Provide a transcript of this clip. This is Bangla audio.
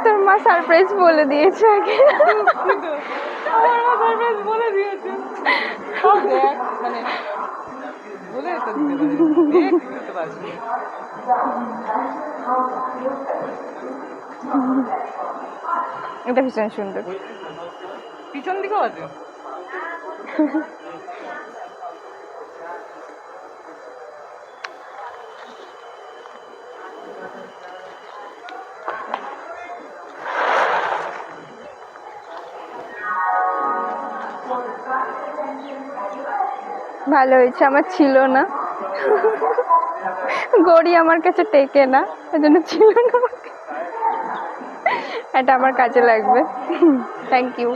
তোর মা সারপ্রাইজ বলে দিয়েছে আগে। আমার মা সারপ্রাইজ বলে দিয়েছে। দেখ মানে বলে তো দিতে পারছি। এটা ভীষণ সুন্দর। পিছন দিকেও আছে। ভালো হয়েছে, আমার ছিল না, গড়ি আমার কাছে টেকে না, এজন্য ছিল না। এটা আমার কাজে লাগবে। Thank you.